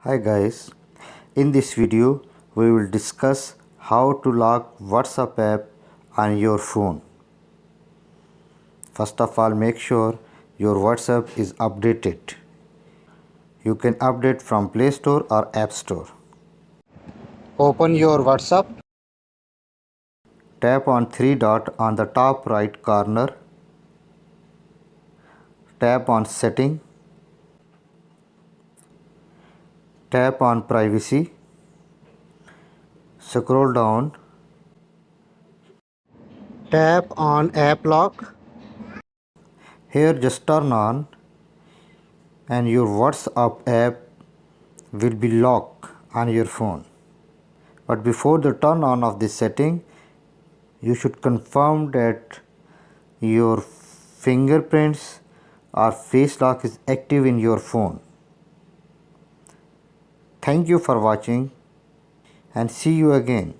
Hi guys, in this video we will discuss how to lock WhatsApp app on your phone. First of all, make sure your WhatsApp is updated. You can update from Play Store or App Store. Open your WhatsApp. Tap on three dot on the top right corner. Tap on Setting. Tap on Privacy. Scroll down. Tap on App Lock. Here just turn on and your WhatsApp app will be locked on your phone. But before the turn on of this setting, you should confirm that your fingerprints or face lock is active in your phone. Thank you for watching and see you again.